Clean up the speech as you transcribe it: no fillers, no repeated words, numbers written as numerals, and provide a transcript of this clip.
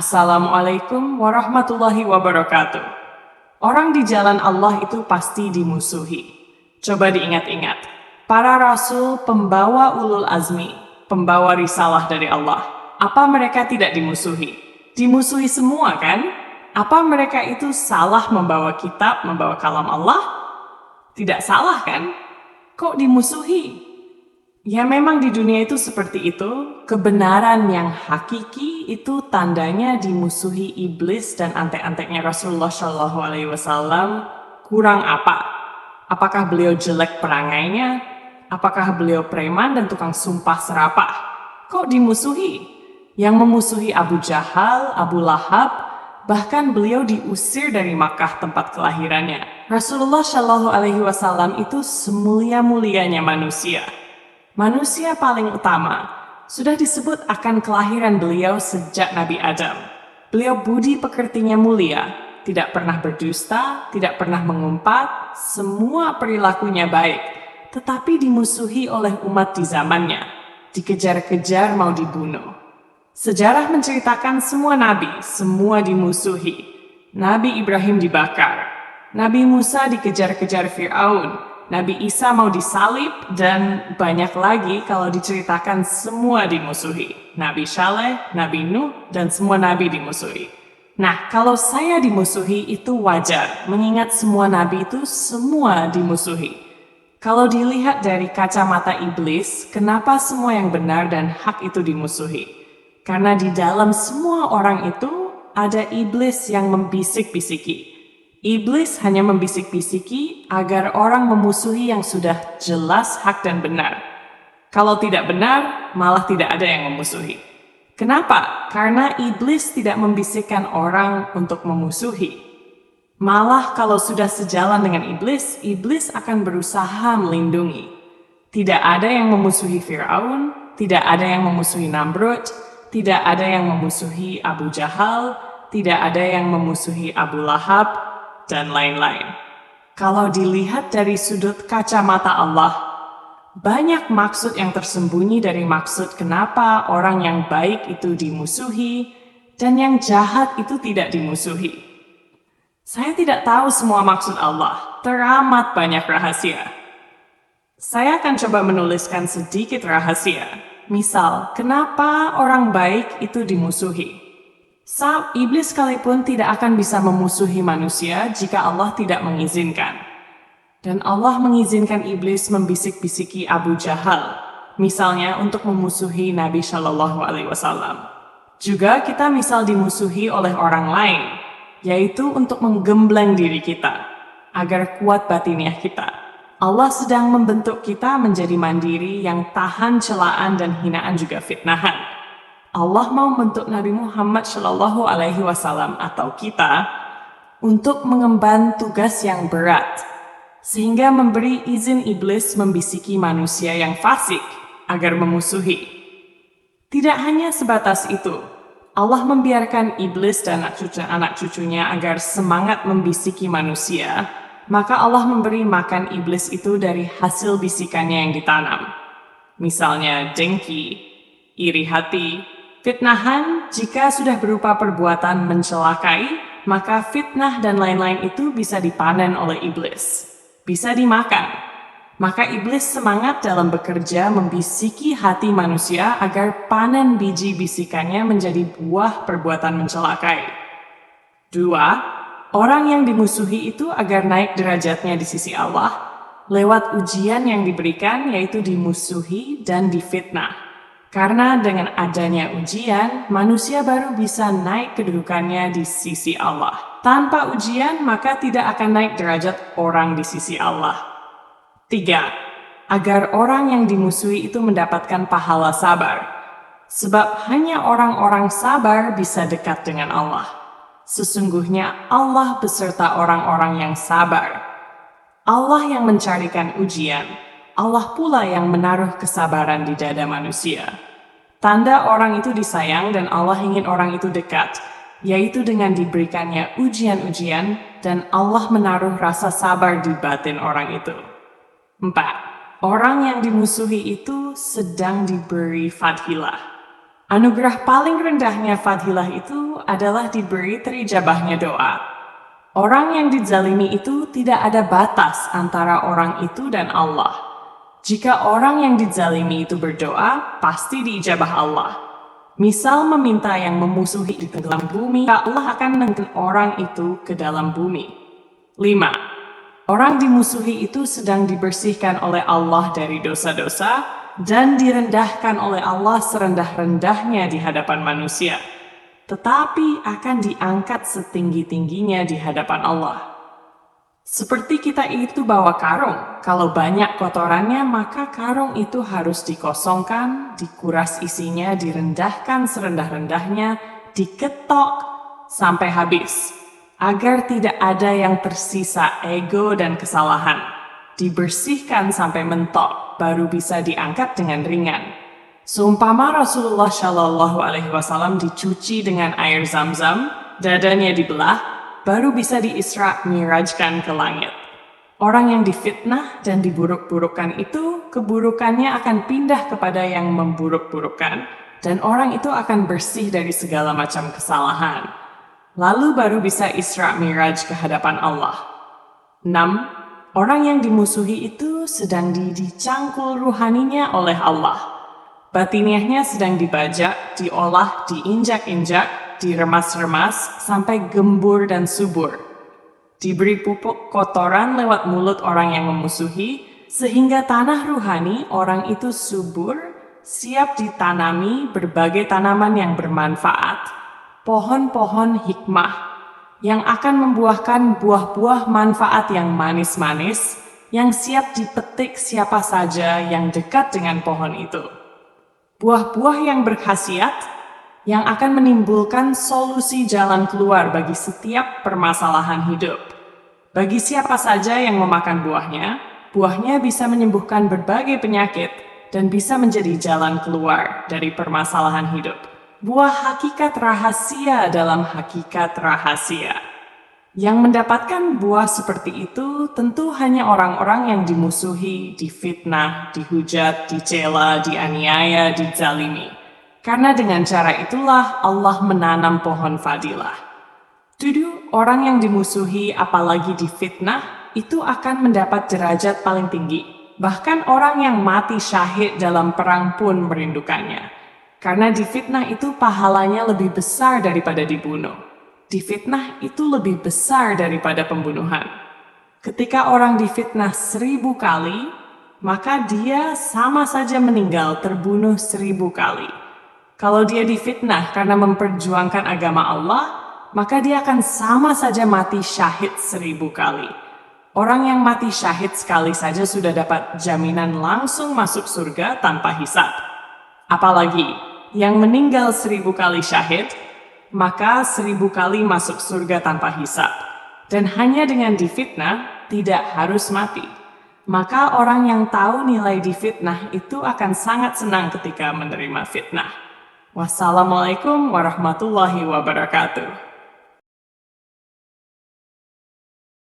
Assalamualaikum warahmatullahi wabarakatuh. Orang di jalan Allah itu pasti dimusuhi. Coba diingat-ingat. Para rasul pembawa ulul azmi, pembawa risalah dari Allah. Apa mereka tidak dimusuhi? Dimusuhi semua kan? Apa mereka itu salah membawa kitab, membawa kalam Allah? Tidak salah kan? Kok dimusuhi? Ya memang di dunia itu seperti itu, kebenaran yang hakiki itu tandanya dimusuhi iblis dan antek-anteknya Rasulullah Shallallahu Alaihi Wasallam. Kurang apa? Apakah beliau jelek perangainya? Apakah beliau preman dan tukang sumpah serapah? Kok dimusuhi? Yang memusuhi Abu Jahal, Abu Lahab, bahkan beliau diusir dari Makkah tempat kelahirannya. Rasulullah Shallallahu Alaihi Wasallam itu semulia-mulianya manusia. Manusia paling utama, sudah disebut akan kelahiran beliau sejak Nabi Adam. Beliau budi pekertinya mulia, tidak pernah berdusta, tidak pernah mengumpat, semua perilakunya baik, tetapi dimusuhi oleh umat di zamannya, dikejar-kejar mau dibunuh. Sejarah menceritakan semua nabi, semua dimusuhi. Nabi Ibrahim dibakar, Nabi Musa dikejar-kejar Fir'aun, Nabi Isa mau disalib, dan banyak lagi kalau diceritakan semua dimusuhi. Nabi Saleh, Nabi Nuh, dan semua nabi dimusuhi. Nah, kalau saya dimusuhi itu wajar, mengingat semua nabi itu semua dimusuhi. Kalau dilihat dari kacamata iblis, kenapa semua yang benar dan hak itu dimusuhi? Karena di dalam semua orang itu ada iblis yang membisik-bisiki. Iblis hanya membisik-bisiki agar orang memusuhi yang sudah jelas hak dan benar. Kalau tidak benar, malah tidak ada yang memusuhi. Kenapa? Karena iblis tidak membisikkan orang untuk memusuhi. Malah kalau sudah sejalan dengan iblis, iblis akan berusaha melindungi. Tidak ada yang memusuhi Fir'aun, tidak ada yang memusuhi Namrud, tidak ada yang memusuhi Abu Jahal, tidak ada yang memusuhi Abu Lahab, dan lain-lain. Kalau dilihat dari sudut kacamata Allah, banyak maksud yang tersembunyi dari maksud kenapa orang yang baik itu dimusuhi dan yang jahat itu tidak dimusuhi. Saya tidak tahu semua maksud Allah, teramat banyak rahasia. Saya akan coba menuliskan sedikit rahasia. Misal, kenapa orang baik itu dimusuhi? Iblis sekalipun tidak akan bisa memusuhi manusia jika Allah tidak mengizinkan. Dan Allah mengizinkan iblis membisik-bisiki Abu Jahal, misalnya untuk memusuhi Nabi Shallallahu Alaihi Wasallam. Juga kita misal dimusuhi oleh orang lain, yaitu untuk menggembleng diri kita, agar kuat batiniah kita. Allah sedang membentuk kita menjadi mandiri yang tahan celaan dan hinaan juga fitnahan. Allah mau membentuk Nabi Muhammad Shallallahu Alaihi Wasallam atau kita untuk mengemban tugas yang berat, sehingga memberi izin iblis membisiki manusia yang fasik agar memusuhi. Tidak hanya sebatas itu, Allah membiarkan iblis dan anak cucunya agar semangat membisiki manusia, maka Allah memberi makan iblis itu dari hasil bisikannya yang ditanam. Misalnya dengki, iri hati, fitnahan. Jika sudah berupa perbuatan mencelakai, maka fitnah dan lain-lain itu bisa dipanen oleh iblis, bisa dimakan. Maka iblis semangat dalam bekerja membisiki hati manusia agar panen biji bisikannya menjadi buah perbuatan mencelakai. 2. Orang yang dimusuhi itu agar naik derajatnya di sisi Allah lewat ujian yang diberikan, yaitu dimusuhi dan difitnah. Karena dengan adanya ujian, manusia baru bisa naik kedudukannya di sisi Allah. Tanpa ujian, maka tidak akan naik derajat orang di sisi Allah. 3. Agar orang yang dimusuhi itu mendapatkan pahala sabar. Sebab hanya orang-orang sabar bisa dekat dengan Allah. Sesungguhnya Allah beserta orang-orang yang sabar. Allah yang mencarikan ujian, Allah pula yang menaruh kesabaran di dada manusia. Tanda orang itu disayang dan Allah ingin orang itu dekat, yaitu dengan diberikannya ujian-ujian dan Allah menaruh rasa sabar di batin orang itu. 4. Orang yang dimusuhi itu sedang diberi fadhilah. Anugerah paling rendahnya fadhilah itu adalah diberi terijabahnya doa. Orang yang dizalimi itu tidak ada batas antara orang itu dan Allah. Jika orang yang dizalimi itu berdoa, pasti diijabah Allah. Misal meminta yang memusuhi di dalam bumi, Allah akan mengirimkan orang itu ke dalam bumi. 5. Orang dimusuhi itu sedang dibersihkan oleh Allah dari dosa-dosa dan direndahkan oleh Allah serendah-rendahnya di hadapan manusia, tetapi akan diangkat setinggi-tingginya di hadapan Allah. Seperti kita itu bawa karung, kalau banyak kotorannya maka karung itu harus dikosongkan, dikuras isinya, direndahkan serendah-rendahnya, diketok sampai habis, agar tidak ada yang tersisa ego dan kesalahan. Dibersihkan sampai mentok, baru bisa diangkat dengan ringan. Seumpama Rasulullah Shallallahu Alaihi Wasallam dicuci dengan air zam-zam, dadanya dibelah, baru bisa diisra mirajkan ke langit. Orang yang difitnah dan diburuk-burukkan itu, keburukannya akan pindah kepada yang memburuk-burukkan, dan orang itu akan bersih dari segala macam kesalahan. Lalu baru bisa isra miraj ke hadapan Allah. 6. Orang yang dimusuhi itu sedang dicangkul ruhaninya oleh Allah. Batiniahnya sedang dibajak, diolah, diinjak-injak, diremas-remas, sampai gembur dan subur. Diberi pupuk kotoran lewat mulut orang yang memusuhi, sehingga tanah ruhani orang itu subur, siap ditanami berbagai tanaman yang bermanfaat, pohon-pohon hikmah, yang akan membuahkan buah-buah manfaat yang manis-manis, yang siap dipetik siapa saja yang dekat dengan pohon itu. Buah-buah yang berkhasiat, yang akan menimbulkan solusi jalan keluar bagi setiap permasalahan hidup. Bagi siapa saja yang memakan buahnya, buahnya bisa menyembuhkan berbagai penyakit dan bisa menjadi jalan keluar dari permasalahan hidup. Buah hakikat rahasia dalam hakikat rahasia. Yang mendapatkan buah seperti itu tentu hanya orang-orang yang dimusuhi, difitnah, dihujat, dicela, dianiaya, dizalimi. Karena dengan cara itulah Allah menanam pohon fadilah. Tuduh orang yang dimusuhi apalagi difitnah itu akan mendapat derajat paling tinggi. Bahkan orang yang mati syahid dalam perang pun merindukannya. Karena difitnah itu pahalanya lebih besar daripada dibunuh. Difitnah itu lebih besar daripada pembunuhan. Ketika orang difitnah 1000 kali, maka dia sama saja meninggal terbunuh 1000 kali. Kalau dia difitnah karena memperjuangkan agama Allah, maka dia akan sama saja mati syahid 1000 kali. Orang yang mati syahid sekali saja sudah dapat jaminan langsung masuk surga tanpa hisab. Apalagi yang meninggal 1000 kali syahid, maka 1000 kali masuk surga tanpa hisab. Dan hanya dengan difitnah, tidak harus mati. Maka orang yang tahu nilai difitnah itu akan sangat senang ketika menerima fitnah. Wassalamualaikum warahmatullahi wabarakatuh.